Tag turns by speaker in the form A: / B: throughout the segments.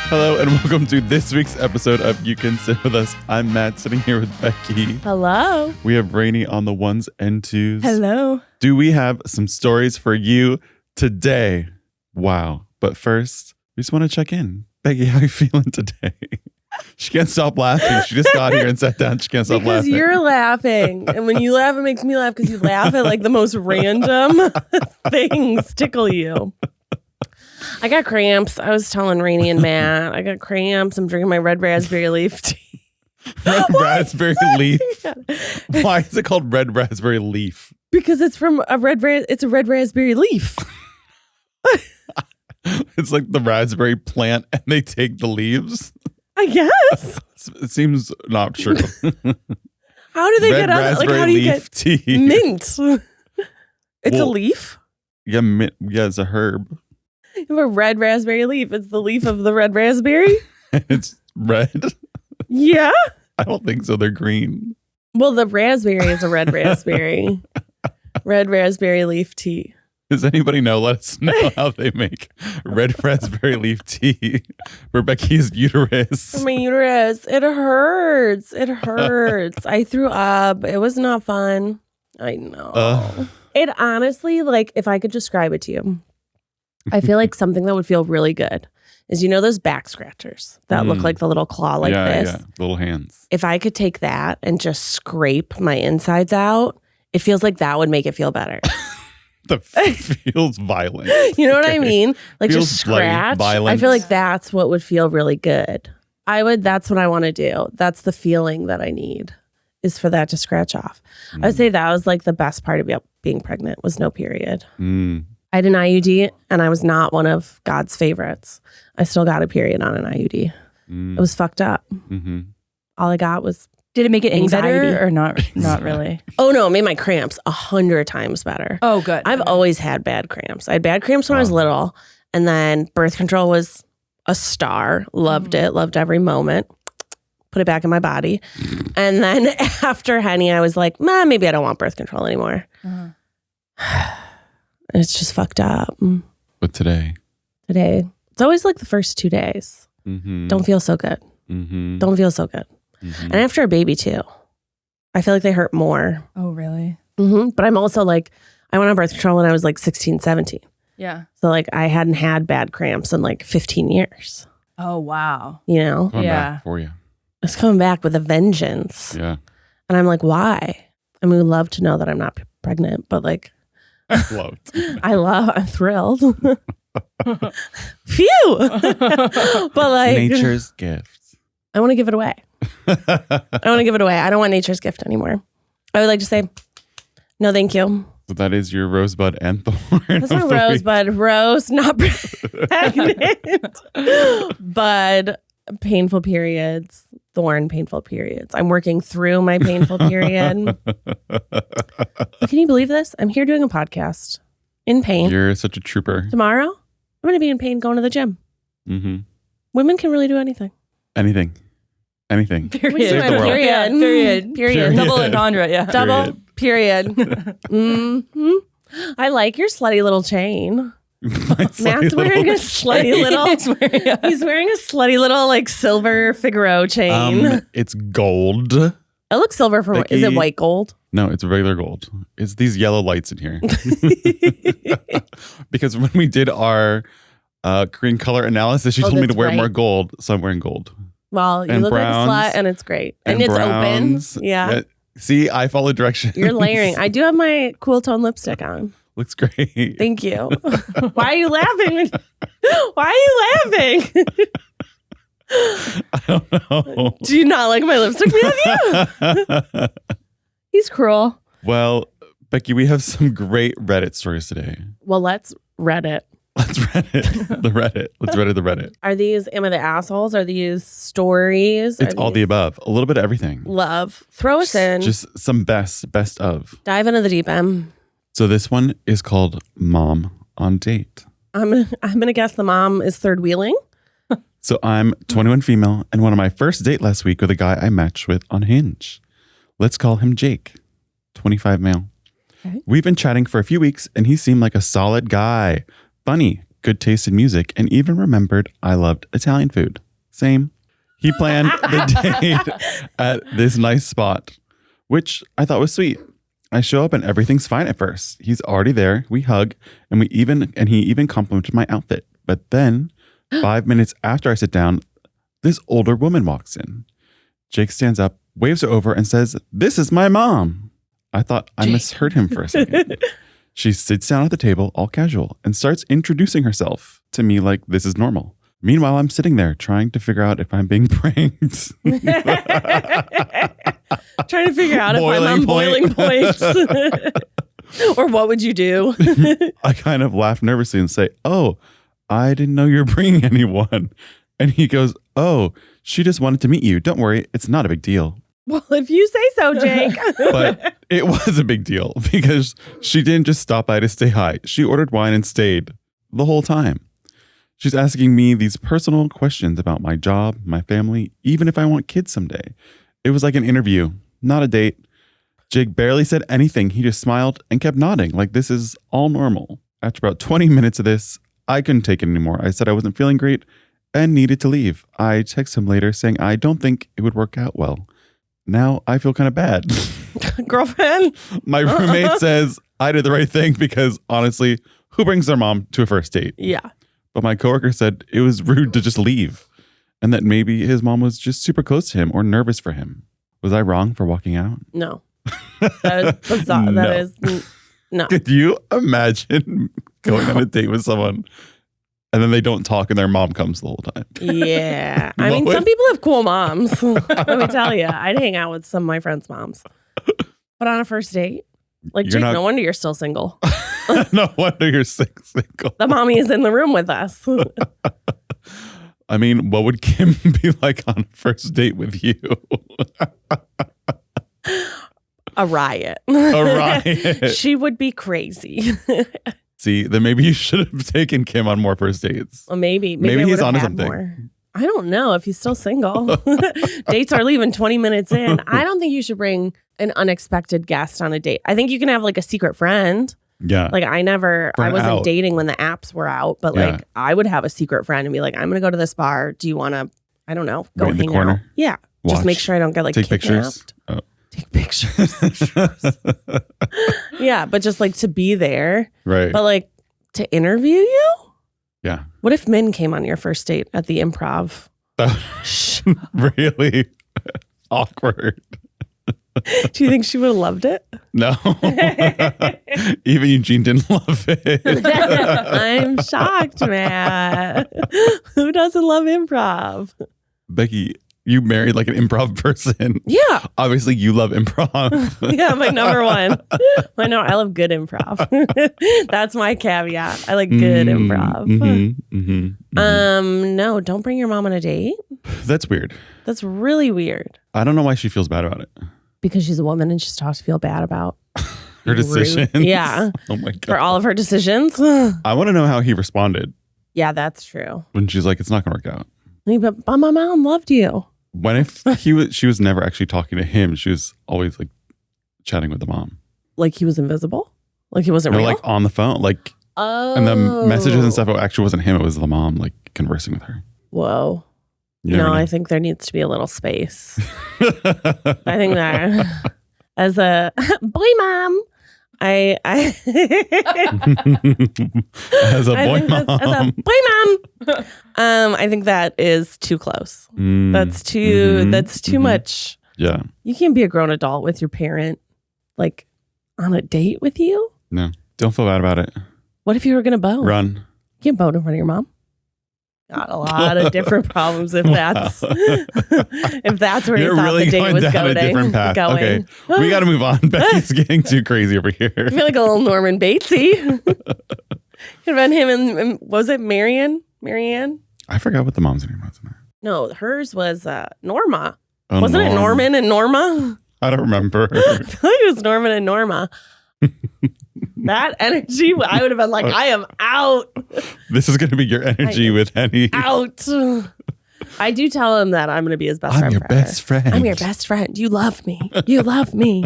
A: Hello and welcome to this week's episode of You Can Sit With Us. I'm Matt, sitting here with Becky.
B: Hello.
A: We have Rainie on the ones and twos.
B: Hello.
A: Do we have some stories for you today? Wow. But first, we just want to check in. Becky, how are you feeling today? She can't stop laughing. She just got here and sat down. She can't stop
B: because
A: laughing.
B: You're laughing. And when you laugh, it makes me laugh because you laugh at like the most random things tickle you. I got cramps. I was telling Rainie and Matt, I got cramps. I'm drinking my red raspberry leaf tea.
A: Red raspberry leaf? Why is it called red raspberry leaf?
B: Because it's from it's a red raspberry leaf.
A: It's like the raspberry plant and they take the leaves.
B: I guess.
A: It seems not true.
B: How do they get out? Like, how do you get
A: tea?
B: Mint? It's a leaf?
A: Yeah, mint. Yeah, it's a herb.
B: You have a red raspberry leaf. It's the leaf of the red raspberry?
A: It's red?
B: Yeah.
A: I don't think so. They're green.
B: Well, the raspberry is a red raspberry. Red raspberry leaf tea.
A: Does anybody know? Let us know how they make red raspberry leaf tea for Becky's uterus.
B: My uterus. It hurts. It hurts. I threw up. It was not fun. I know. It honestly, like, if I could describe it to you, I feel like something that would feel really good is, you know, those back scratchers that look like the little claw like this?
A: Yeah, little hands.
B: If I could take that and just scrape my insides out, it feels like that would make it feel better.
A: That feels violent.
B: You know what I mean? Like,
A: feels
B: just scratch.
A: violent.
B: I feel like that's what would feel really good. That's what I want to do. That's the feeling that I need, is for that to scratch off. I would say that was like the best part of being pregnant, was no period. I had an IUD and I was not one of God's favorites. I still got a period on an IUD. It was fucked up. All I got was
C: Did it make it any
B: anxiety.
C: better or not? Not really.
B: Oh no, it made my cramps 100 times better.
C: Oh, good.
B: I've always had bad cramps. I had bad cramps when I was little, and then birth control was a star. Loved it. Loved every moment. Put it back in my body. And then after Henny, I was like, maybe I don't want birth control anymore. It's just fucked up.
A: But today,
B: it's always like the first 2 days. Don't feel so good. Don't feel so good. And after a baby too, I feel like they hurt more.
C: Oh, really?
B: But I'm also like, I went on birth control when I was like 16, 17.
C: Yeah.
B: So like I hadn't had bad cramps in like 15 years.
C: Oh, wow.
B: You know?
A: coming back for you.
B: It's coming back with a vengeance.
A: Yeah.
B: And I'm like, why? I mean, we love to know that I'm not pregnant, but like, I'm thrilled. Phew. But like,
A: Nature's gift.
B: I want to give it away. I don't want nature's gift anymore. I would like to say, no, thank you.
A: So that is your rosebud and thorn.
B: That's not rosebud. Rose, not pregnant. Bud, painful periods. Thorn, painful periods. I'm working through my painful period. Can you believe this? I'm here doing a podcast in pain.
A: You're such a trooper.
B: Tomorrow, I'm going to be in pain going to the gym. Women can really do anything.
A: Anything.
C: Period.
A: Save the world.
B: Period.
C: Double entendre, yeah.
B: Double period. I like your slutty little chain. Matt's wearing a slutty little. He's wearing a slutty little like silver Figaro chain.
A: It's gold.
B: It looks silver for
A: Becky,
B: is it white gold?
A: No, it's regular gold. It's these yellow lights in here. Because when we did our Korean color analysis, she told me to wear more gold, so I'm wearing gold.
B: Well, you look browns, like a slut, and it's great, and it's
A: browns,
B: open. Yeah.
A: See, I follow directions.
B: You're layering. I do have my cool tone lipstick on.
A: Looks great.
B: Thank you. Why are you laughing? Why are you laughing?
A: I don't know.
B: Do you not like my lipstick? Yeah. He's cruel.
A: Well, Becky, we have some great Reddit stories today.
B: Well, let's Reddit.
A: Let's Reddit. The Reddit. Let's Reddit the Reddit.
B: Am I the assholes? Are these stories?
A: It's all the above. A little bit of everything.
B: Love. Throw us in.
A: Just some best of.
B: Dive into the deep end.
A: So this one is called Mom on Date.
B: I'm gonna guess the mom is third wheeling.
A: So I'm 21 female and went on my first date last week with a guy I matched with on Hinge. Let's call him Jake, 25 male. Okay. We've been chatting for a few weeks and he seemed like a solid guy. Funny, good taste in music, and even remembered I loved Italian food. Same. He planned the date at this nice spot, which I thought was sweet. I show up and everything's fine at first. He's already there. We hug, and he even complimented my outfit. But then, 5 minutes after I sit down, this older woman walks in. Jake stands up, waves her over, and says, "This is my mom." I thought I misheard him for a second. She sits down at the table, all casual, and starts introducing herself to me like this is normal. Meanwhile, I'm sitting there trying to figure out if I'm being pranked.
B: Trying to figure out if I'm on boiling points. Or what would you do?
A: I kind of laugh nervously and say, "Oh, I didn't know you were bringing anyone." And he goes, "Oh, she just wanted to meet you. Don't worry, it's not a big deal."
B: Well, if you say so, Jake.
A: But it was a big deal because she didn't just stop by to say hi. She ordered wine and stayed the whole time. She's asking me these personal questions about my job, my family, even if I want kids someday. It was like an interview, not a date. Jake barely said anything. He just smiled and kept nodding like this is all normal. After about 20 minutes of this, I couldn't take it anymore. I said I wasn't feeling great and needed to leave. I texted him later saying I don't think it would work out well. Now I feel kind of bad.
B: Girlfriend?
A: My roommate says I did the right thing because honestly, who brings their mom to a first date?
B: Yeah.
A: But my coworker said it was rude to just leave and that maybe his mom was just super close to him or nervous for him. Was I wrong for walking out?
B: No. That is bizarre.
A: No.
B: That is no.
A: Could you imagine going on a date with someone and then they don't talk and their mom comes the whole time?
B: Yeah. I mean, some people have cool moms. Let me tell you. I'd hang out with some of my friends' moms. But on a first date, like, Jake, no wonder you're still single.
A: No wonder you're single.
B: The mommy is in the room with us.
A: I mean, what would Kim be like on a first date with you?
B: A riot.
A: A riot.
B: She would be crazy.
A: See, then maybe you should have taken Kim on more first dates.
B: Well, maybe
A: he's onto something.
B: More. I don't know if he's still single. Dates are leaving 20 minutes in. I don't think you should bring an unexpected guest on a date. I think you can have like a secret friend.
A: Yeah.
B: Like I wasn't dating when the apps were out, but like I would have a secret friend and be like, I'm going to go to this bar. Do you want to, I don't know, go
A: wait in
B: hang
A: the corner?
B: out? Yeah.
A: Watch.
B: Just make sure I don't get like
A: take
B: kidnapped.
A: Pictures. Oh.
B: Take pictures. Yeah. But just like to be there.
A: Right.
B: But like to interview you?
A: Yeah.
B: What if Min came on your first date at the Improv?
A: Really awkward.
B: Do you think she would have loved it?
A: No. Even Eugene didn't love it.
B: I'm shocked, man. Who doesn't love improv?
A: Becky, you married like an improv person.
B: Yeah.
A: Obviously, you love improv.
B: Yeah, my number one. I love good improv. That's my caveat. I like good improv. No, don't bring your mom on a date.
A: That's weird.
B: That's really weird.
A: I don't know why she feels bad about it.
B: Because she's a woman and she's taught to feel bad about
A: her decisions.
B: Yeah.
A: Oh my God.
B: For all of her decisions.
A: I want to know how he responded.
B: Yeah, that's true.
A: When she's like, it's not going to work out.
B: But my mom loved you.
A: When if she was never actually talking to him, she was always like chatting with the mom.
B: Like he was invisible? Like he wasn't real?
A: Like on the phone. Like, and the messages and stuff, it actually wasn't him. It was the mom like conversing with her.
B: Whoa.
A: You know
B: I think there needs to be a little space. I think that as a boy mom, as a boy mom, I think that is too close. That's too much.
A: Yeah.
B: You can't be a grown adult with your parent like on a date with you.
A: No, don't feel bad about it.
B: What if you were going to bone?
A: Run.
B: You can't bone in front of your mom. Got a lot of different problems if that's where you thought
A: really
B: the date was
A: down a different path.
B: going.
A: Okay, we got to move on. Becky's getting too crazy over here.
B: I feel like a little Norman Batesy. Could have been him and was it Marianne?
A: I forgot what the mom's name was.
B: No, hers was Norma.
A: Oh,
B: Wasn't it Norman and Norma?
A: I don't remember.
B: I feel like it was Norman and Norma. That energy, I would have been like, I am out.
A: This is going to be your energy with Henny.
B: Out. I do tell him that I'm going to be his best friend.
A: I'm your best friend.
B: I'm your best friend. You love me. You love me.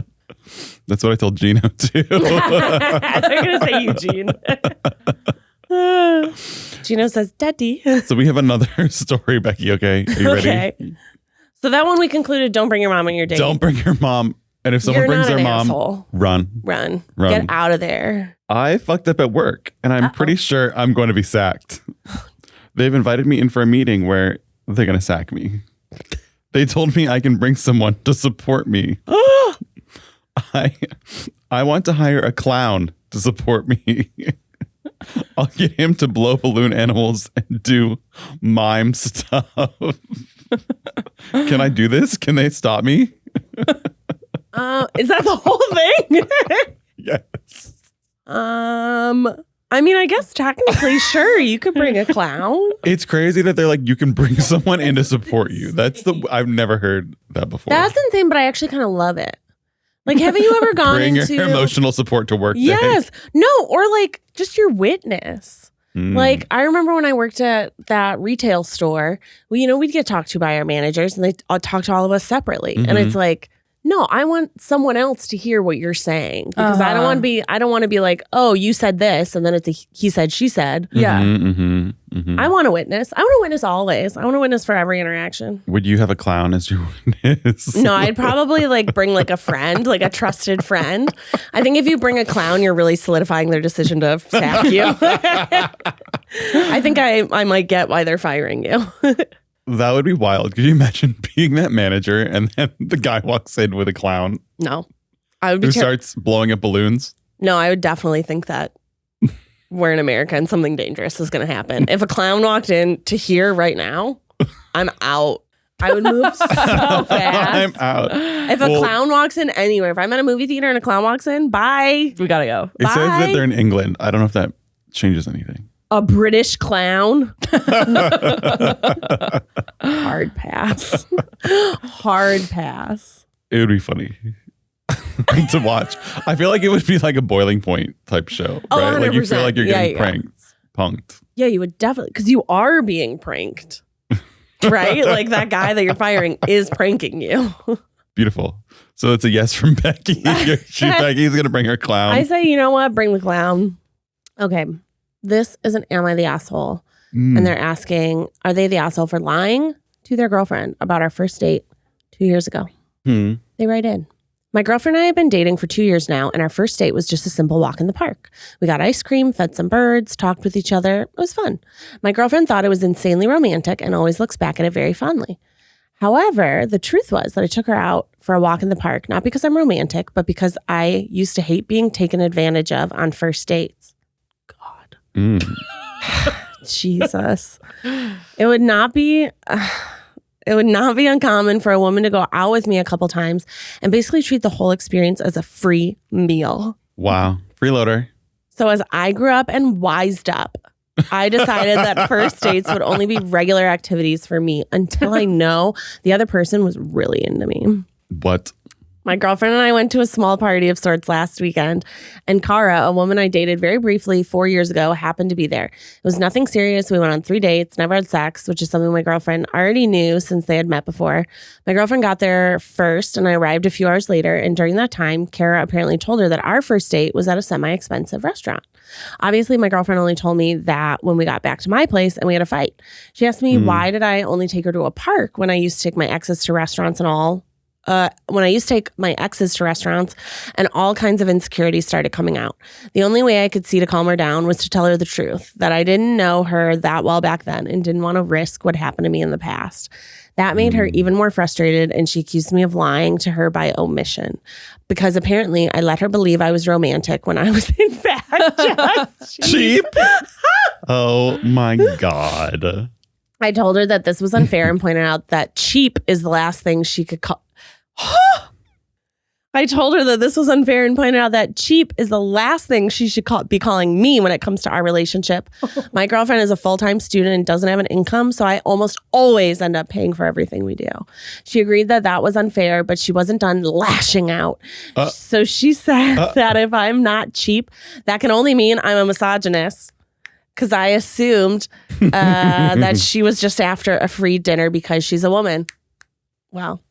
A: That's what I told Gino too.
B: They're going to say Eugene. Gino says, Daddy.
A: So we have another story, Becky. Okay. Are you ready?
B: Okay. So that one we concluded, don't bring your mom on your date.
A: Don't bring your mom. And if someone
B: You're
A: brings
B: not
A: their
B: an
A: mom,
B: asshole.
A: run.
B: Get out of there.
A: I fucked up at work and I'm pretty sure I'm going to be sacked. They've invited me in for a meeting where they're going to sack me. They told me I can bring someone to support me. I want to hire a clown to support me. I'll get him to blow balloon animals and do mime stuff. Can I do this? Can they stop me?
B: Is that the whole thing?
A: Yes.
B: I mean, I guess technically, sure, you could bring a clown.
A: It's crazy that they're like, you can bring someone in to support you. I've never heard that before.
B: That's insane, but I actually kind of love it. Like, haven't you ever gone
A: Bring
B: into
A: your emotional support to work day.
B: Yes. No, or like just your witness. Like, I remember when I worked at that retail store, we'd get talked to by our managers and they talk to all of us separately. And it's like, no, I want someone else to hear what you're saying because I don't want to be like, oh, you said this. And then it's a he said, she said.
C: Yeah.
B: I want a witness. I want a witness always. I want a witness for every interaction.
A: Would you have a clown as your witness?
B: No, I'd probably like bring like a friend, like a trusted friend. I think if you bring a clown, you're really solidifying their decision to sack you. I think I might get why they're firing you.
A: That would be wild. Could you imagine being that manager and then the guy walks in with a clown
B: No, I would be
A: who starts blowing up balloons?
B: No, I would definitely think that we're in America and something dangerous is going to happen. If a clown walked in to here right now, I'm out. I would move so fast.
A: I'm out.
B: If a clown walks in anywhere, if I'm at a movie theater and a clown walks in, bye.
C: We gotta go.
A: It says that they're in England. I don't know if that changes anything.
B: A British clown? Hard pass. Hard pass.
A: It would be funny to watch. I feel like it would be like a boiling point type show,
B: Oh,
A: right? Like you feel
B: 100%.
A: like you're getting
B: Yeah.
A: punked.
B: Yeah, you would definitely, because you are being pranked, right? Like that guy that you're firing is pranking you.
A: Beautiful. So it's a yes from Becky. Becky's going to bring her clown.
B: I say, you know what? Bring the clown. Okay. This is an Am I the Asshole? And they're asking, are they the asshole for lying to their girlfriend about our first date 2 years ago? They write in. My girlfriend and I have been dating for 2 years now, and our first date was just a simple walk in the park. We got ice cream, fed some birds, talked with each other. It was fun. My girlfriend thought it was insanely romantic and always looks back at it very fondly. However, the truth was that I took her out for a walk in the park, not because I'm romantic, but because I used to hate being taken advantage of on first dates. God. Jesus. It would not be uncommon for a woman to go out with me a couple times and basically treat the whole experience as a free meal.
A: Wow. Freeloader.
B: So as I grew up and wised up, I decided that first dates would only be regular activities for me until I know the other person was really into me.
A: What?
B: My girlfriend and I went to a small party of sorts last weekend, and Cara, a woman I dated very briefly 4 years ago, happened to be there. It was nothing serious. We went on 3 dates, never had sex, which is something my girlfriend already knew since they had met before. My girlfriend got there first, and I arrived a few hours later, and during that time, Cara apparently told her that our first date was at a semi-expensive restaurant. Obviously, my girlfriend only told me that when we got back to my place and we had a fight. She asked me why did I only take her to a park when I used to take my exes to restaurants and all. When I used to take my exes to restaurants and all kinds of insecurities started coming out. The only way I could see to calm her down was to tell her the truth, that I didn't know her that well back then and didn't want to risk what happened to me in the past. That made her even more frustrated, and she accused me of lying to her by omission because apparently I let her believe I was romantic when I was in fact just
A: cheap. Oh my God.
B: I told her that this was unfair and pointed out that cheap is the last thing she could call. I told her that this was unfair and pointed out that cheap is the last thing she should be calling me when it comes to our relationship. My girlfriend is a full-time student and doesn't have an income, so I almost always end up paying for everything we do. She agreed that that was unfair, but she wasn't done lashing out. So she said that if I'm not cheap, that can only mean I'm a misogynist. Because I assumed that she was just after a free dinner because she's a woman. Well,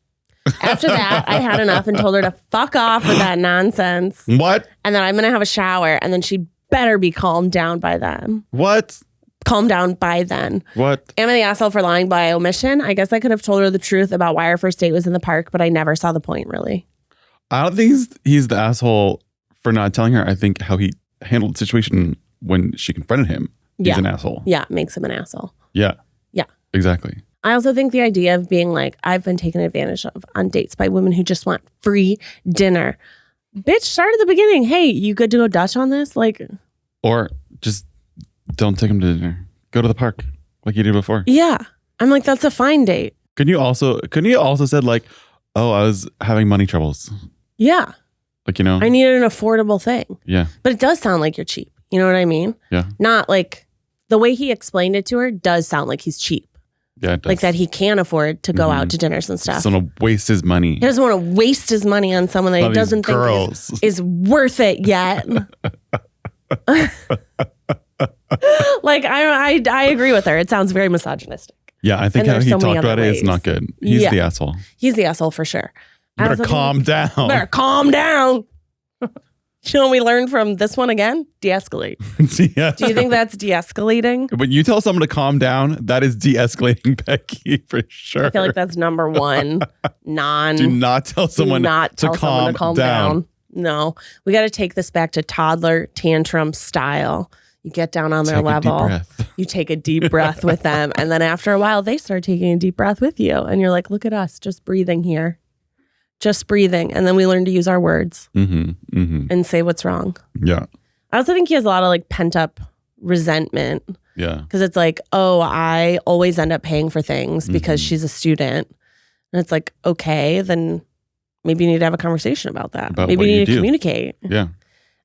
B: after that, I had enough and told her to fuck off with that nonsense.
A: What?
B: And then I'm going to have a shower and then she better be calmed down by then.
A: What?
B: calm down by then.
A: What?
B: Am I the asshole for lying by omission? I guess I could have told her the truth about why our first date was in the park, but I never saw the point, really.
A: I don't think he's the asshole for not telling her. I think how he handled the situation when she confronted him. He's an asshole.
B: Yeah, makes him an asshole.
A: Yeah.
B: Yeah.
A: Exactly.
B: I also think the idea of being like, I've been taken advantage of on dates by women who just want free dinner. Bitch, start at the beginning. Hey, you good to go Dutch on this? Like,
A: or just don't take him to dinner. Go to the park like you did before.
B: Yeah. I'm like, that's a fine date.
A: Couldn't you also said like, oh, I was having money troubles.
B: Yeah.
A: Like, you know.
B: I needed an affordable thing.
A: Yeah.
B: But it does sound like you're cheap. You know what I mean?
A: Yeah.
B: Not like the way he explained it to her does sound like he's cheap.
A: Yeah, it does.
B: Like that he can't afford to go out to dinners and stuff.
A: He doesn't want to waste his money.
B: He doesn't want to waste his money on someone that he doesn't think is worth it yet. Like I agree with her. It sounds very misogynistic.
A: Yeah, I think how he talked about it is not good. He's the asshole.
B: He's the asshole for sure.
A: You better calm down.
B: Better calm down. You know what we learned from this one again? De-escalate.
A: Yeah.
B: Do you think that's de-escalating?
A: When you tell someone to calm down, that is de-escalating, Becky, for sure.
B: I feel like that's number one.
A: Do not tell someone to calm down.
B: No. We got to take this back to toddler tantrum style. You get down on their level. You take a deep breath with them. And then after a while, they start taking a deep breath with you. And you're like, look at us, just breathing here. Just breathing. And then we learn to use our words and say what's wrong.
A: Yeah.
B: I also think he has a lot of like pent up resentment.
A: Yeah.
B: Because it's like, oh, I always end up paying for things because she's a student. And it's like, okay, then maybe you need to have a conversation about that. Maybe you need to communicate.
A: Yeah.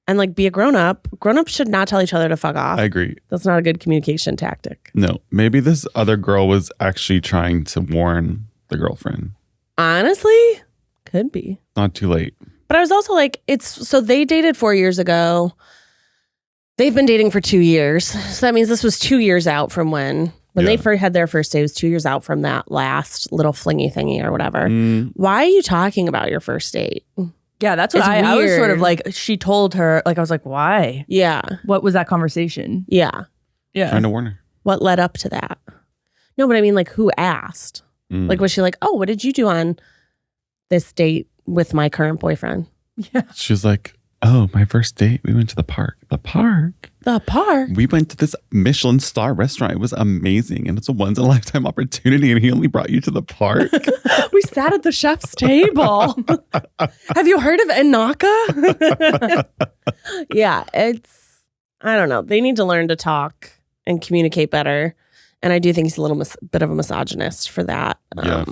B: And like be a grown up. Grown ups should not tell each other to fuck off.
A: I agree.
B: That's not a good communication tactic.
A: No. Maybe this other girl was actually trying to warn the girlfriend.
B: Honestly, could be.
A: Not too late.
B: But I was also like, so they dated 4 years ago. They've been dating for 2 years. So that means this was 2 years out from when they first had their first date. It was 2 years out from that last little flingy thingy or whatever. Why are you talking about your first date?
C: Yeah, that's what I was sort of like, she told her, like, I was like, why?
B: Yeah.
C: What was that conversation?
B: Yeah.
C: Yeah.
A: Trying to warn her.
B: What led up to that? No, but I mean, like, who asked? Like, was she like, oh, what did you do on this date with my current boyfriend?
C: Yeah.
A: She was like, oh, my first date, we went to the park. The park?
B: The park?
A: We went to this Michelin star restaurant. It was amazing. And it's a once-in-a-lifetime opportunity. And he only brought you to the park.
B: We sat at the chef's table. Have you heard of Inaka? Yeah, I don't know. They need to learn to talk and communicate better. And I do think he's a little bit of a misogynist for that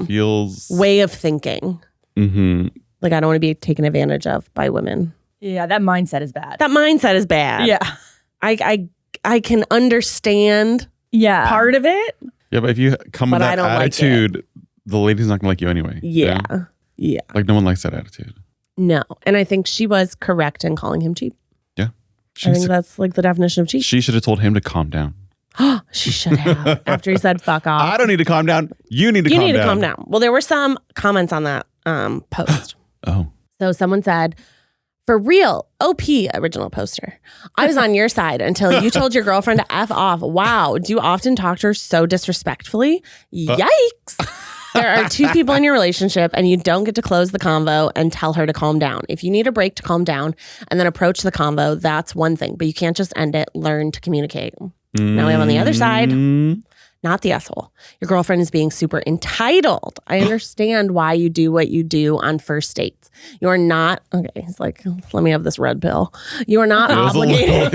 A: feels
B: way of thinking. Like, I don't want to be taken advantage of by women.
C: Yeah, that mindset is bad.
B: That mindset is bad.
C: Yeah.
B: I can understand part of it.
A: Yeah, but if you come with that attitude, the lady's not going to like you anyway.
B: Yeah.
A: Like, no one likes that attitude.
B: No. And I think she was correct in calling him cheap.
A: Yeah.
B: I think that's like the definition of cheap.
A: She should have told him to calm down.
B: She should have. After he said fuck off.
A: I don't need to calm down. You need to calm down.
B: Well, there were some comments on that post.
A: Oh.
B: So someone said, for real, OP original poster. I was on your side until you told your girlfriend to F off. Wow. Do you often talk to her so disrespectfully? Yikes. There are two people in your relationship and you don't get to close the convo and tell her to calm down. If you need a break to calm down and then approach the convo, that's one thing. But you can't just end it. Learn to communicate. Now we have on the other side, not the asshole. Your girlfriend is being super entitled. I understand why you do what you do on first dates. You're not, okay, it's like, let me have this red pill. You are not obligated.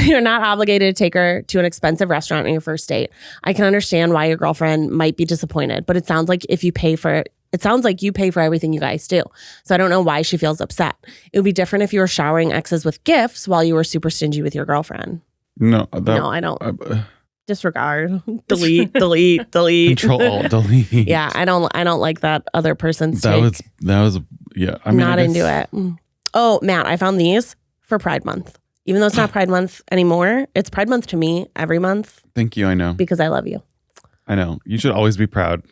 B: You're not obligated to take her to an expensive restaurant on your first date. I can understand why your girlfriend might be disappointed, but it sounds like if you pay for it, it sounds like you pay for everything you guys do. So I don't know why she feels upset. It would be different if you were showering exes with gifts while you were super stingy with your girlfriend.
A: No,
B: I don't. Disregard. Delete.
A: Control Alt Delete.
B: Yeah, I don't like that other person's take.
A: That was yeah.
B: I'm not into it. Oh, Matt, I found these for Pride Month. Even though it's not Pride Month anymore, it's Pride Month to me every month.
A: Thank you. I know.
B: Because I love you.
A: I know. You should always be proud.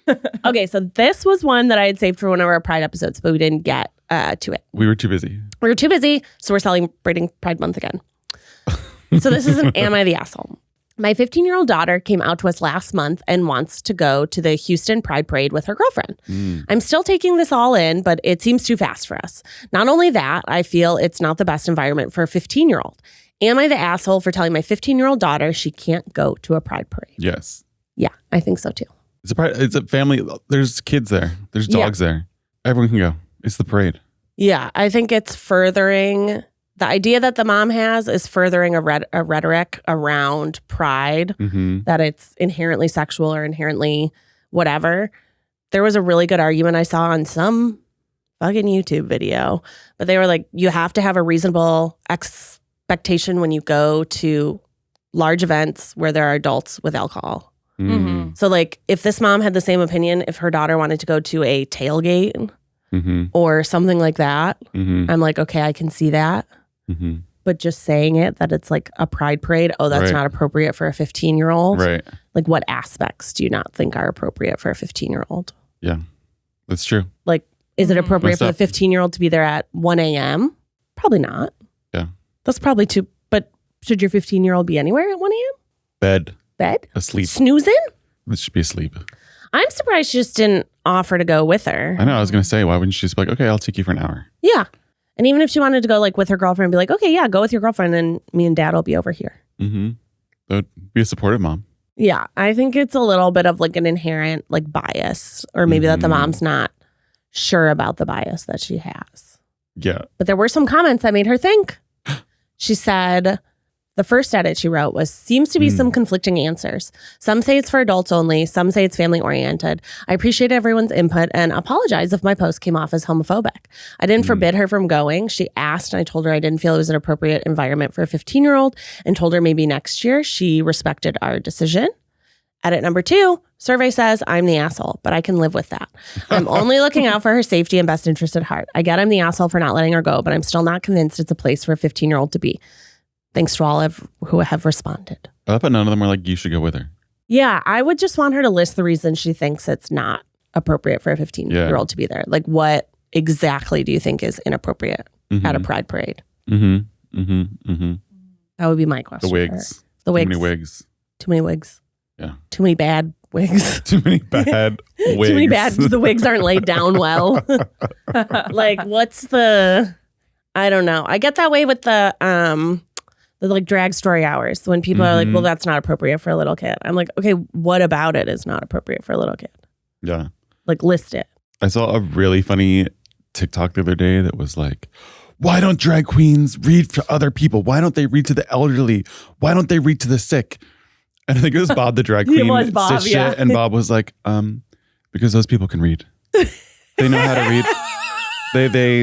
B: Okay, so this was one that I had saved for one of our Pride episodes, but we didn't get to it.
A: We were too busy.
B: So we're celebrating Pride Month again. So this is an Am I the Asshole? My 15-year-old daughter came out to us last month and wants to go to the Houston Pride Parade with her girlfriend. I'm still taking this all in, but it seems too fast for us. Not only that, I feel it's not the best environment for a 15-year-old. Am I the asshole for telling my 15-year-old daughter she can't go to a Pride Parade?
A: Yes.
B: Yeah, I think so too.
A: It's a family. There's kids there. There's dogs there. Everyone can go. It's the parade.
B: Yeah, I think it's furthering... The idea that the mom has is furthering a rhetoric around pride, that it's inherently sexual or inherently whatever. There was a really good argument I saw on some fucking YouTube video, but they were like, you have to have a reasonable expectation when you go to large events where there are adults with alcohol. So like if this mom had the same opinion, if her daughter wanted to go to a tailgate or something like that, I'm like, okay, I can see that. But just saying it, that it's like a pride parade, that's not appropriate for a 15-year-old.
A: Right.
B: Like what aspects do you not think are appropriate for a 15-year-old?
A: Yeah, that's true.
B: Like, is it appropriate for the 15-year-old to be there at 1 a.m.? Probably not.
A: Yeah.
B: That's probably too, but should your 15-year-old be anywhere at 1 a.m.?
A: Bed. Asleep.
B: Snoozing?
A: This should be asleep.
B: I'm surprised she just didn't offer to go with her.
A: I know. I was going to say, why wouldn't she just be like, okay, I'll take you for an hour?
B: Yeah. And even if she wanted to go like with her girlfriend and be like, okay, yeah, go with your girlfriend and me and dad will be over here.
A: That would be a supportive mom.
B: Yeah. I think it's a little bit of like an inherent like bias, or maybe that the mom's not sure about the bias that she has.
A: Yeah.
B: But there were some comments that made her think. She said, the first edit she wrote was, seems to be some conflicting answers. Some say it's for adults only. Some say it's family oriented. I appreciate everyone's input and apologize if my post came off as homophobic. I didn't forbid her from going. She asked and I told her I didn't feel it was an appropriate environment for a 15-year-old and told her maybe next year. She respected our decision. Edit number 2, survey says I'm the asshole, but I can live with that. I'm only looking out for her safety and best interest at heart. I get I'm the asshole for not letting her go, but I'm still not convinced it's a place for a 15-year-old to be. Thanks to all who have responded.
A: But none of them were like, you should go with her.
B: Yeah, I would just want her to list the reasons she thinks it's not appropriate for a 15-year-old to be there. Like, what exactly do you think is inappropriate at a pride parade? That would be my question.
A: The wigs.
B: The wigs.
A: Too many wigs.
B: Too many wigs.
A: Yeah.
B: Too many bad wigs.
A: Too many bad wigs.
B: Too many bad. The wigs aren't laid down well. Like, what's the... I don't know. I get that way with the like drag story hours when people are like, well, that's not appropriate for a little kid. I'm like, okay, what about it is not appropriate for a little kid?
A: Yeah.
B: Like, list it.
A: I saw a really funny TikTok the other day that was like, why don't drag queens read for other people? Why don't they read to the elderly? Why don't they read to the sick? And I think it was Bob the drag queen.
B: It was Bob,
A: said
B: yeah.
A: shit, and Bob was like, because those people can read. They know how to read.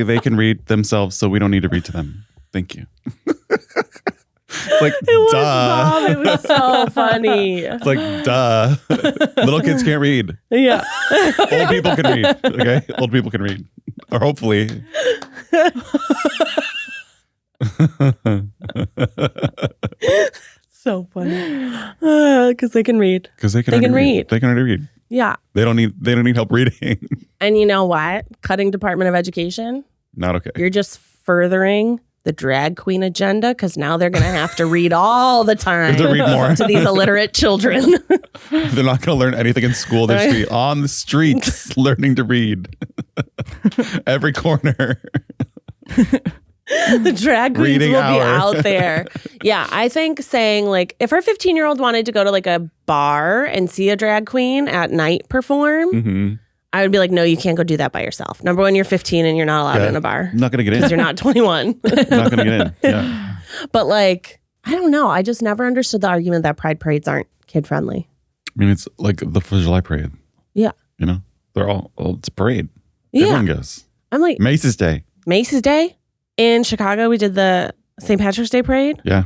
A: They can read themselves, so we don't need to read to them. Thank you. It's like,
B: It was
A: duh.
B: Bob. It was so funny.
A: It's like, duh. Little kids can't read.
B: Yeah.
A: Old people can read. Okay? Old people can read. Or hopefully.
B: So funny. Because they can read.
A: Because they can
B: They can
A: already
B: read.
A: They can already read.
B: Yeah.
A: They don't need help reading.
B: And you know what? Cutting Department of Education,
A: Not okay.
B: you're just furthering the drag queen agenda because now they're going to have to read all the time
A: They have to read more.
B: to these illiterate children.
A: They're not going to learn anything in school. They're just be on the streets learning to read. Every corner.
B: The drag queens
A: Reading
B: will
A: hour.
B: be out there. Yeah, I think saying like if our 15-year-old wanted to go to like a bar and see a drag queen at night perform, I would be like, no, you can't go do that by yourself. Number one, you're 15 and you're not allowed in a bar.
A: I'm not going to get in.
B: Because you're not 21.
A: Not going to get in. Yeah.
B: But like, I don't know. I just never understood the argument that pride parades aren't kid friendly.
A: I mean, it's like the 4th of July parade.
B: Yeah.
A: You know, they're all, it's a parade.
B: Yeah.
A: Everyone goes.
B: I'm like,
A: Macy's Day.
B: Macy's Day? In Chicago, we did the St. Patrick's Day parade.
A: Yeah.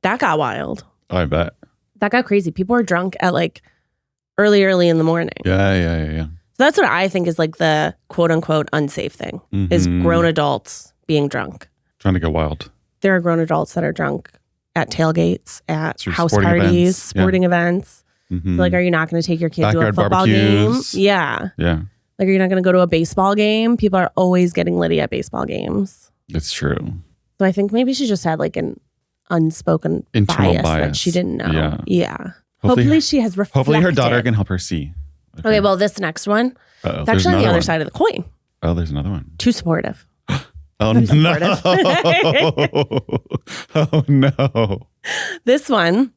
B: That got wild.
A: Oh, I bet.
B: That got crazy. People were drunk at like early in the morning.
A: Yeah.
B: So that's what I think is like the quote unquote unsafe thing is grown adults being drunk.
A: Trying to go wild.
B: There are grown adults that are drunk at tailgates, at
A: Through
B: house
A: sporting
B: parties,
A: events.
B: sporting events. So like, are you not going to take your kid to a
A: Backyard
B: football
A: barbecues.
B: game? Yeah.
A: Yeah.
B: Like, are you not going to go to a baseball game? People are always getting litty at baseball games.
A: It's true.
B: So I think maybe she just had like an unspoken
A: internal
B: bias that she didn't know. Yeah. Hopefully she has reflected.
A: Hopefully her daughter can help her see.
B: Okay, well, this next one, it's actually on the other side of the coin.
A: Oh, there's another one.
B: Too supportive.
A: Oh, no. Oh, no.
B: This one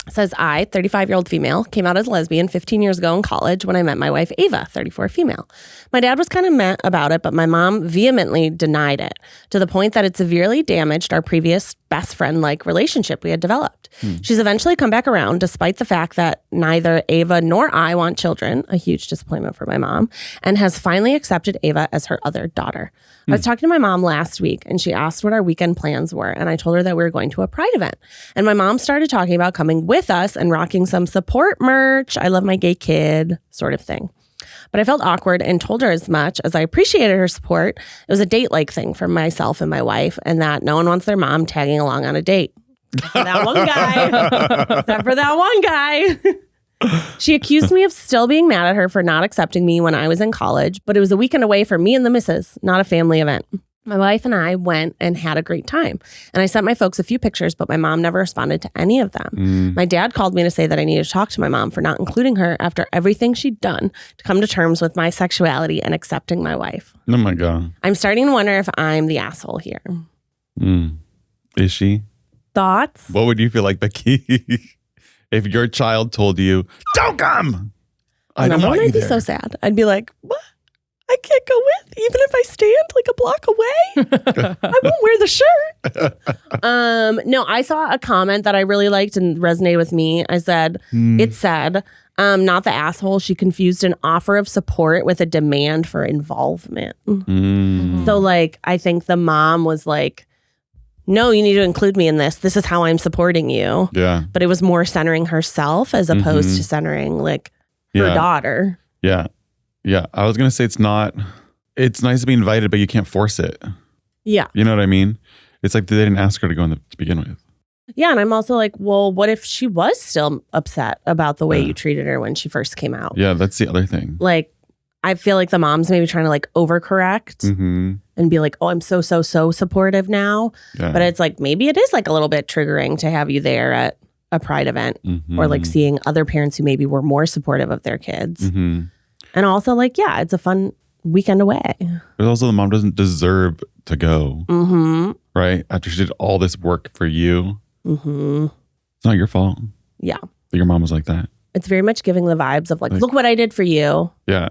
B: says, I, 35-year-old female, came out as a lesbian 15 years ago in college when I met my wife, Ava, 34 female. My dad was kind of meh about it, but my mom vehemently denied it to the point that it severely damaged our previous best friend-like relationship we had developed. She's eventually come back around despite the fact that neither Ava nor I want children, a huge disappointment for my mom, and has finally accepted Ava as her other daughter. I was talking to my mom last week and she asked what our weekend plans were. And I told her that we were going to a Pride event. And my mom started talking about coming with us and rocking some support merch. I love my gay kid sort of thing. But I felt awkward and told her as much as I appreciated her support. It was a date-like thing for myself and my wife, and that no one wants their mom tagging along on a date. For that one guy. Except for that one guy. She accused me of still being mad at her for not accepting me when I was in college, but it was a weekend away for me and the missus, not a family event. My wife and I went and had a great time. And I sent my folks a few pictures, but my mom never responded to any of them. My dad called me to say that I needed to talk to my mom for not including her after everything she'd done to come to terms with my sexuality and accepting my wife.
A: Oh, my God.
B: I'm starting to wonder if I'm the asshole here.
A: Is she?
B: Thoughts?
A: What would you feel like, Becky, if your child told you, don't come? I don't want you
B: I'd be
A: there.
B: so sad. I'd be like, what? I can't go with, even if I stand like a block away. I won't wear the shirt. No, I saw a comment that I really liked and resonated with me. I said, it said, not the asshole. She confused an offer of support with a demand for involvement. So like, I think the mom was like, no, you need to include me in this. This is how I'm supporting you.
A: Yeah.
B: But it was more centering herself as opposed to centering like her daughter.
A: Yeah. Yeah. I was going to say it's nice to be invited, but you can't force it.
B: Yeah.
A: You know what I mean? It's like they didn't ask her to go to begin with.
B: Yeah. And I'm also like, well, what if she was still upset about the way you treated her when she first came out?
A: Yeah. That's the other thing.
B: Like, I feel like the mom's maybe trying to like overcorrect and be like, oh, I'm so supportive now.
A: Yeah.
B: But it's like, maybe it is like a little bit triggering to have you there at a Pride event or like seeing other parents who maybe were more supportive of their kids. And also like, yeah, it's a fun weekend away.
A: But also the mom doesn't deserve to go. Right? After she did all this work for you. It's not your fault.
B: Yeah.
A: But your mom was like that.
B: It's very much giving the vibes of like, look what I did for you.
A: Yeah.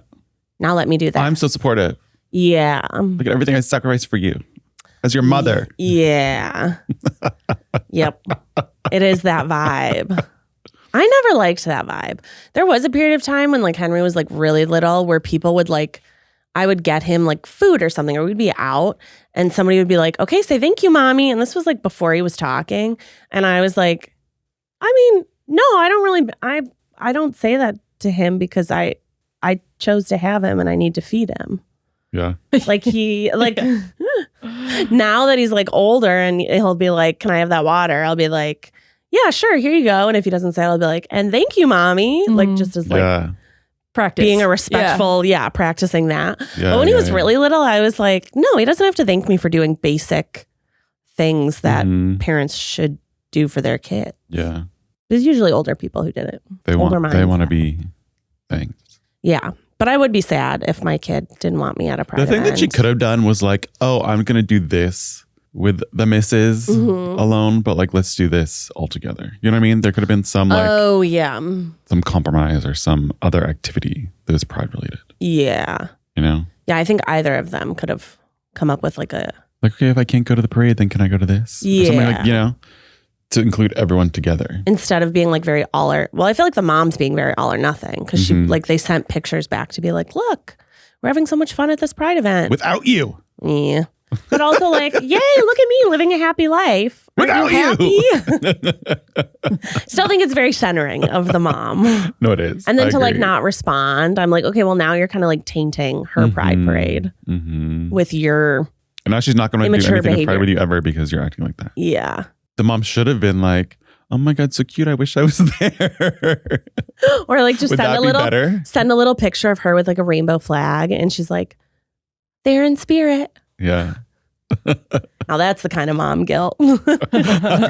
B: Now let me do that.
A: I'm so supportive.
B: Yeah.
A: Look at everything I sacrificed for you as your mother.
B: Yeah. Yep. It is that vibe. I never liked that vibe. There was a period of time when like Henry was like really little where people would like, I would get him like food or something, or we'd be out and somebody would be like, okay, say thank you, mommy. And this was like before he was talking. And I was like, I mean, no, I don't really, I don't say that to him because I chose to have him and I need to feed him.
A: Yeah.
B: Like he, like now that he's like older and he'll be like, can I have that water? I'll be like, yeah, sure, here you go. And if he doesn't say it, I'll be like, and thank you, mommy. Like just as like
C: practice.
B: Being a respectful, practicing that.
A: Yeah,
B: but when he was really little, I was like, no, he doesn't have to thank me for doing basic things that parents should do for their kid.
A: Yeah.
B: There's usually older people who did it.
A: They want to be thanked.
B: Yeah. But I would be sad if my kid didn't want me at a Pride
A: event. The thing that she could have done was like, oh, I'm going to do this with the missus alone, but like, let's do this all together. You know what I mean? There could have been some like, some compromise or some other activity that was Pride related.
B: Yeah.
A: You know?
B: Yeah, I think either of them could have come up with like a...
A: Like, okay, if I can't go to the parade, then can I go to this?
B: Yeah.
A: Or something like, you know, to include everyone together.
B: Instead of being like very all or... Well, I feel like the mom's being very all or nothing because she like they sent pictures back to be like, look, we're having so much fun at this Pride event.
A: Without you.
B: Yeah. But also like, yay, look at me living a happy life.
A: Without you.
B: Still think it's very centering of the mom.
A: No, it is.
B: And then to like not respond, I'm like, okay, well now you're kind of like tainting her Pride parade with your
A: And now she's not going to do anything to Pride with you ever because you're acting like that.
B: Yeah.
A: The mom should have been like, oh my God, so cute. I wish I was there.
B: Or like just send a little picture of her with like a rainbow flag. And she's like, there in spirit.
A: Yeah.
B: Now that's the kind of mom guilt.
A: I was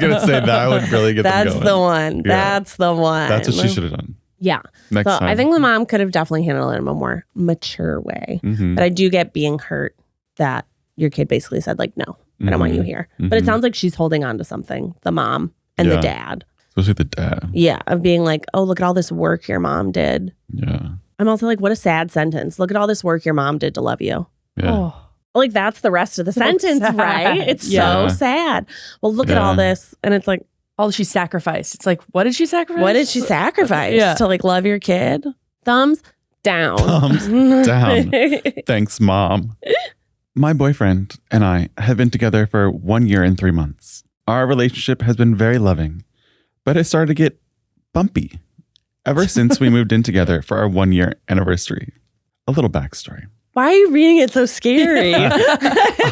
A: going to say that would really get them going.
B: That's the one.
A: Yeah.
B: That's the one.
A: That's what she should have done.
B: Yeah.
A: Next
B: so
A: time.
B: I think the mom could have definitely handled it in a more mature way.
A: Mm-hmm.
B: But I do get being hurt that your kid basically said, like, no, I don't want you here. But it sounds like she's holding on to something, the mom and the dad.
A: Especially the dad.
B: Yeah. Of being like, oh, look at all this work your mom did.
A: Yeah.
B: I'm also like, what a sad sentence. Look at all this work your mom did to love you.
A: Yeah.
C: Oh.
B: Like, that's the rest of the sentence,
C: sad.
B: right? It's
C: Yeah.
B: so sad. Well, look at all this. And it's like,
C: All she sacrificed. It's like, what did she sacrifice?
B: what did she sacrifice
C: Yeah.
B: to like love your kid? Thumbs down.
A: Thumbs down. Thanks, Mom. My boyfriend and I have been together for 1 year and 3 months. Our relationship has been very loving, but it started to get bumpy ever since we moved in together for our 1 year anniversary. A little backstory.
B: Why are you reading it so scary?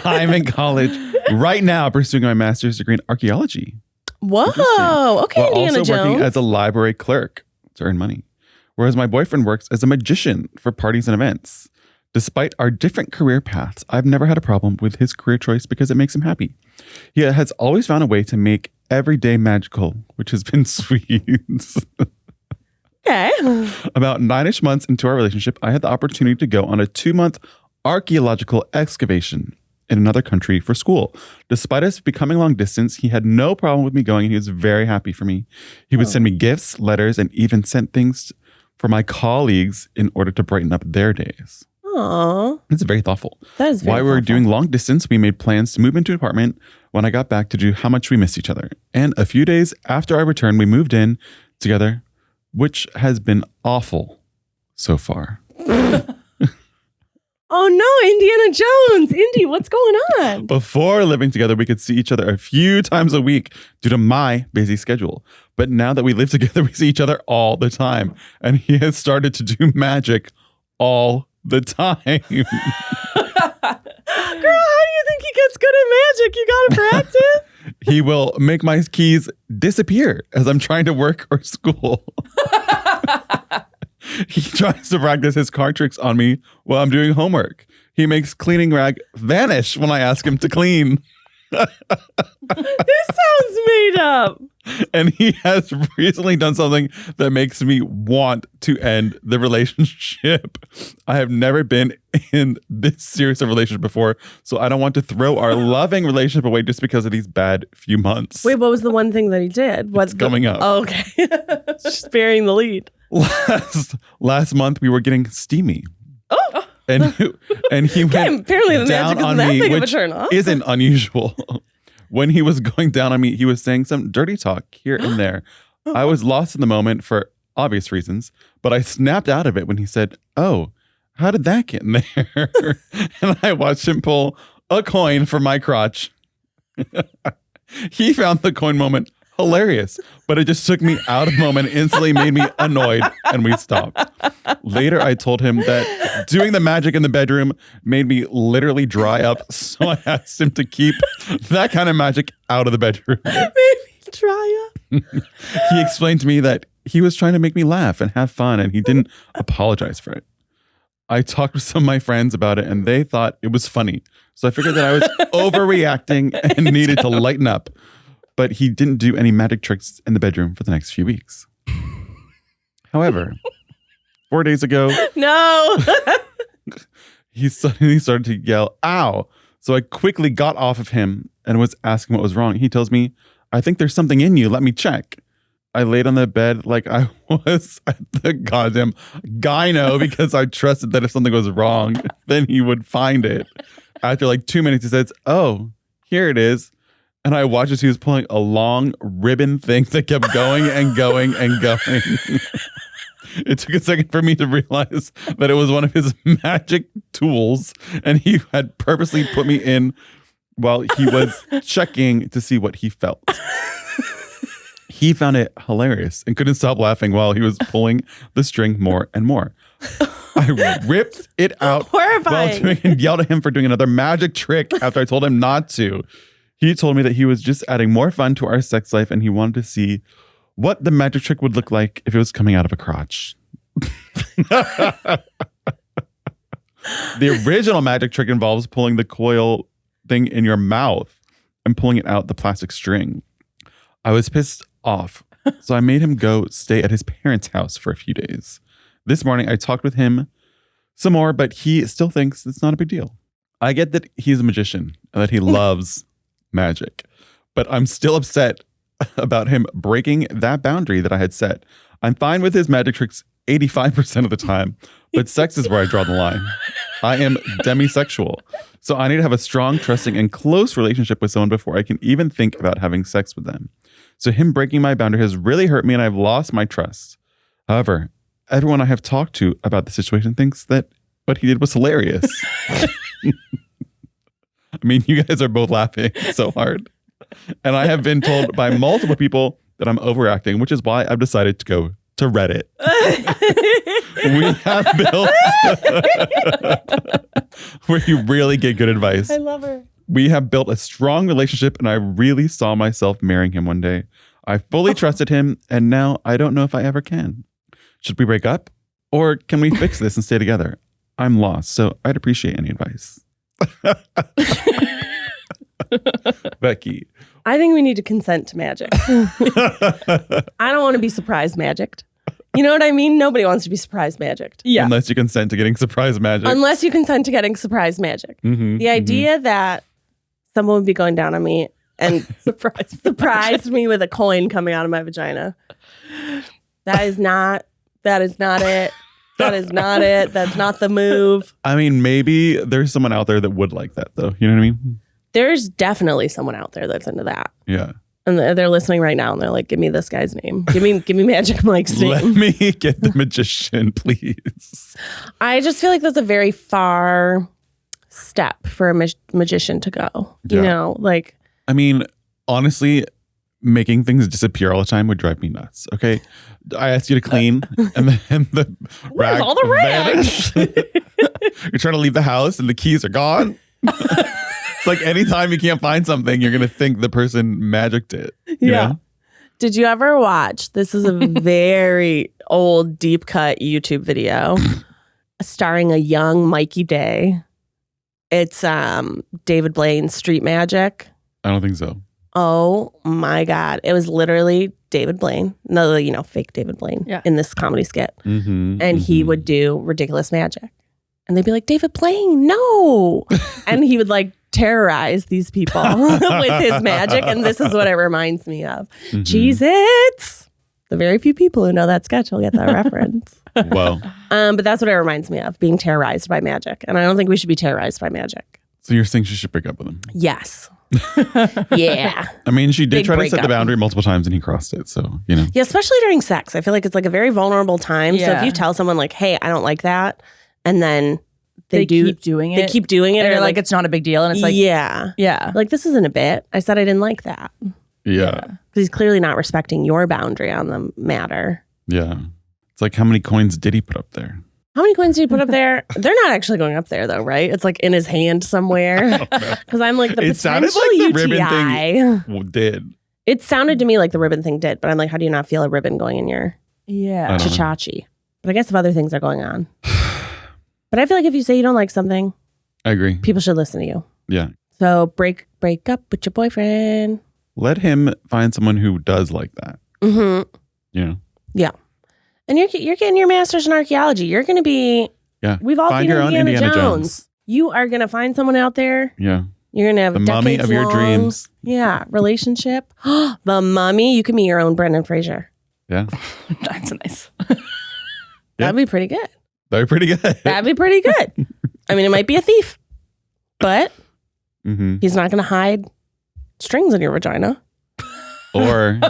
A: I'm in college right now pursuing my master's degree in archaeology.
B: Whoa. Okay,
A: While
B: Indiana
A: also working
B: Jones.
A: as a library clerk to earn money. Whereas my boyfriend works as a magician for parties and events. Despite our different career paths, I've never had a problem with his career choice because it makes him happy. He has always found a way to make every day magical, which has been sweet.
B: Okay.
A: About 9-ish months into our relationship, I had the opportunity to go on a 2-month archaeological excavation in another country for school. Despite us becoming long distance, he had no problem with me going, and he was very happy for me. He would send me gifts, letters, and even sent things for my colleagues in order to brighten up their days.
B: Aw.
A: It's very thoughtful.
B: That is very
A: While we were
B: thoughtful.
A: doing long distance, we made plans to move into an apartment when I got back to do how much we missed each other. And a few days after I returned, we moved in together, which has been awful so far.
B: Oh no, Indiana Jones. Indy, what's going on?
A: Before living together, we could see each other a few times a week due to my busy schedule. But now that we live together, we see each other all the time. And he has started to do magic all the time.
B: Girl, how do you think he gets good at magic? You gotta practice.
A: He will make my keys disappear as I'm trying to work or school. He tries to practice his card tricks on me while I'm doing homework. He makes cleaning rag vanish when I ask him to clean.
B: This sounds made up.
A: And he has recently done something that makes me want to end the relationship. I have never been in this serious of a relationship before, so I don't want to throw our loving relationship away just because of these bad few months.
B: Wait, what was the one thing that he did? What's
A: coming up.
B: Oh, okay. Just burying the lead.
A: Last month we were getting steamy.
B: Oh.
A: And he went
B: apparently the
A: down
B: magic
A: on
B: isn't that
A: me,
B: big of a
A: which
B: turn off.
A: isn't unusual. When he was going down on me, he was saying some dirty talk here and there. I was lost in the moment for obvious reasons, but I snapped out of it when he said, "Oh, how did that get in there?" And I watched him pull a coin from my crotch. He found the coin moment hilarious, but it just took me out of the moment, instantly made me annoyed, and we stopped. Later, I told him that doing the magic in the bedroom made me literally dry up, so I asked him to keep that kind of magic out of the bedroom.
B: Maybe try up.
A: He explained to me that he was trying to make me laugh and have fun, and he didn't apologize for it. I talked with some of my friends about it, and they thought it was funny. So I figured that I was overreacting and needed to lighten up. But he didn't do any magic tricks in the bedroom for the next few weeks. However, 4 days ago,
B: No.
A: he suddenly started to yell, "Ow!" So I quickly got off of him and was asking what was wrong. He tells me, "I think there's something in you. Let me check." I laid on the bed like I was at the goddamn gyno because I trusted that if something was wrong, then he would find it. After like 2 minutes, he says, "Oh, here it is." And I watched as he was pulling a long ribbon thing that kept going and going and going. It took a second for me to realize that it was one of his magic tools, and he had purposely put me in while he was checking to see what he felt. He found it hilarious and couldn't stop laughing while he was pulling the string more and more. I ripped it out
B: Horrifying.
A: and yelled at him for doing another magic trick after I told him not to. He told me that he was just adding more fun to our sex life, and he wanted to see what the magic trick would look like if it was coming out of a crotch. The original magic trick involves pulling the coil thing in your mouth and pulling it out the plastic string. I was pissed off. So I made him go stay at his parents' house for a few days. This morning, I talked with him some more, but he still thinks it's not a big deal. I get that he's a magician and that he loves magic, but I'm still upset about him breaking that boundary that I had set. I'm fine with his magic tricks 85% of the time, but sex is where I draw the line. I am demisexual, so I need to have a strong, trusting, and close relationship with someone before I can even think about having sex with them. So him breaking my boundary has really hurt me and I've lost my trust. However, everyone I have talked to about the situation thinks that what he did was hilarious. I mean, you guys are both laughing so hard. And I have been told by multiple people that I'm overacting, which is why I've decided to go to Reddit. We have built where you really get good advice.
B: I love her.
A: We have built a strong relationship and I really saw myself marrying him one day. I fully trusted him and now I don't know if I ever can. Should we break up or can we fix this and stay together? I'm lost, so I'd appreciate any advice. Becky.
B: I think we need to consent to magic. I don't want to be surprise magicked. You know what I mean? Nobody wants to be surprise magicked.
C: Yeah.
A: Unless you consent to getting surprise magic.
B: Unless you consent to getting surprise magic.
A: Mm-hmm,
B: The idea that someone would be going down on me and surprised me with a coin coming out of my vagina. That is not it. That is not it. That's not the move.
A: I mean, maybe there's someone out there that would like that, though. You know what I mean?
B: There's definitely someone out there that's into that.
A: Yeah.
B: And they're listening right now and they're like, give me this guy's name. Give me Magic Mike's name.
A: Let me get the magician, please.
B: I just feel like that's a very far step for a magician to go. You know, like.
A: I mean, honestly, making things disappear all the time would drive me nuts. Okay. I asked you to clean and then the rag
B: all the rags?
A: You're trying to leave the house and the keys are gone. It's like anytime you can't find something, you're going to think the person magicked it. You know?
B: Did you ever watch? This is a very old deep cut YouTube video starring a young Mikey Day. It's David Blaine's Street Magic.
A: I don't think so.
B: Oh my God. It was literally David Blaine, no, fake David Blaine in this comedy skit.
A: Mm-hmm,
B: and he would do ridiculous magic. And they'd be like, David Blaine, no. And he would like terrorize these people with his magic. And this is what it reminds me of.
A: Mm-hmm.
B: Cheez-Its. The very few people who know that sketch will get that reference.
A: Well.
B: But that's what it reminds me of, being terrorized by magic. And I don't think we should be terrorized by magic.
A: So you're saying she should break up with him?
B: Yes. Yeah.
A: I mean, she did
B: Big
A: try to set the
B: breakup.
A: boundary multiple times and he crossed it. So,
B: Yeah, especially during sex. I feel like it's like a very vulnerable time. So
C: Yeah.
B: if you tell someone like, hey, I don't like that, and then
C: They keep doing it.
B: They keep doing it.
C: And
B: or
C: they're like, it's not a big deal. And it's like,
B: yeah. Like, this isn't a bit. I said I didn't like that.
A: Yeah.
B: Because he's clearly not respecting your boundary on the matter.
A: Yeah. It's like, how many coins did he put up there?
B: How many coins did he put up there? They're not actually going up there, though, right? It's like in his hand somewhere. Because I'm like, the
A: It sounded
B: potential
A: like the
B: UTI.
A: ribbon thing did.
B: It sounded to me like the ribbon thing did. But I'm like, how do you not feel a ribbon going in your
A: I don't know.
B: chachachi? But I guess if other things are going on. But I feel like if you say you don't like something,
A: I agree.
B: people should listen to you.
A: Yeah.
B: So break up with your boyfriend.
A: Let him find someone who does like that.
B: Mm-hmm.
A: You know?
B: Yeah. And you're getting your master's in archaeology. You're going to be, we've all
A: Find
B: seen
A: your own
B: Indiana
A: Indiana
B: Jones. You are going to find someone out there.
A: Yeah.
B: You're going to have
A: The mummy of your
B: decades-long,
A: dreams.
B: Yeah. Relationship. The mummy. You can be your own Brendan Fraser.
A: Yeah.
C: That's nice.
B: That'd be pretty good.
A: That'd be pretty good.
B: That'd be pretty good. I mean, it might be a thief, but he's not going to hide strings in your vagina.
A: Or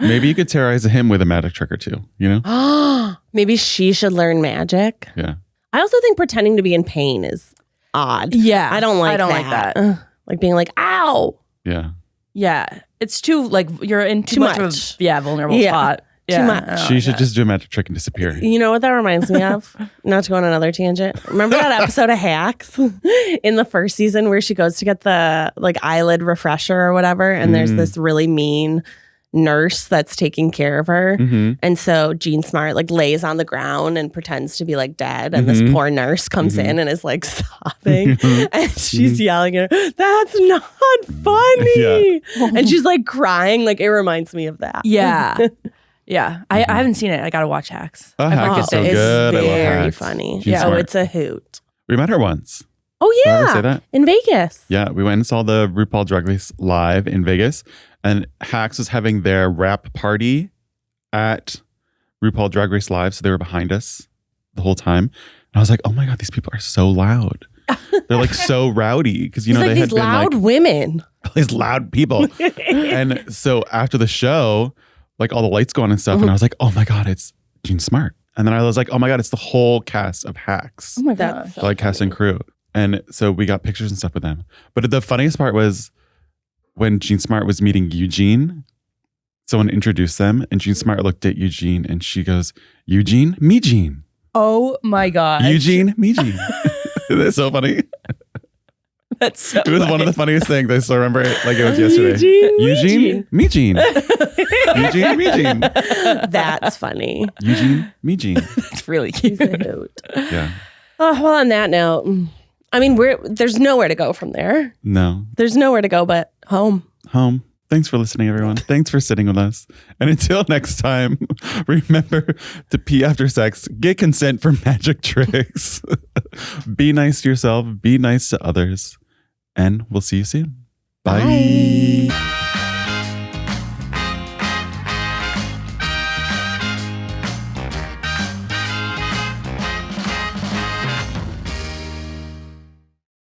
A: maybe you could terrorize him with a magic trick or two, you know?
B: Maybe she should learn magic.
A: Yeah.
B: I also think pretending to be in pain is odd.
C: Yeah.
B: I don't like
C: like
B: that.
C: that.
B: Like being like, ow.
A: Yeah.
C: Yeah. It's too, like, you're in too much of a vulnerable spot.
B: Too much.
A: She should just do a magic trick and disappear.
B: You know what that reminds me of? Not to go on another tangent. Remember that episode of Hacks in the first season where she goes to get the like eyelid refresher or whatever, and there's this really mean nurse that's taking care of her.
A: Mm-hmm.
B: And so Jean Smart like lays on the ground and pretends to be like dead. And this poor nurse comes in and is like sobbing. And she's yelling at her, "That's not funny." And she's like crying. Like it reminds me of that.
C: Yeah. Yeah. I haven't seen it. I got to watch Hacks.
A: Hacks is so
B: It's
A: good. I love
B: very
A: Hacks.
B: funny.
A: Jean
B: Oh,
A: Smart.
B: it's a hoot.
A: We met her once.
B: Oh,
A: Did I ever say
B: yeah.
A: that?
B: In Vegas.
A: Yeah, we went and saw the RuPaul Drag Race live in Vegas, and Hacks was having their wrap party at RuPaul Drag Race Live, so they were behind us the whole time. And I was like, oh my God, these people are so loud. They're like so rowdy because, you know,
B: It's like
A: they
B: these
A: had been
B: loud
A: like
B: women.
A: these loud people. And so after the show, like all the lights go on and stuff, and I was like, oh my God, it's Jean Smart. And then I was like, oh my God, it's the whole cast of Hacks.
C: Oh my
B: That's
C: gosh.
A: Like cast and crew. And so we got pictures and stuff with them. But the funniest part was when Jean Smart was meeting Eugene, someone introduced them, and Jean Smart looked at Eugene and she goes, "Eugene, me Gene.
C: Oh my God.
A: Eugene, me Gene." That's so funny.
C: That's so
A: It was one of the funniest things. I still remember it like it was yesterday. Eugene, me Gene. Eugene, me Gene.
B: That's funny.
A: Eugene, me Gene.
C: It's really
B: He's
C: cute.
B: a hoot.
A: Yeah.
B: Oh, well, on that note, I mean, there's nowhere to go from there.
A: No.
B: There's nowhere to go but home.
A: Home. Thanks for listening, everyone. Thanks for sitting with us. And until next time, remember to pee after sex, get consent for magic tricks. Be nice to yourself, be nice to others, and we'll see you soon. Bye.
B: Bye.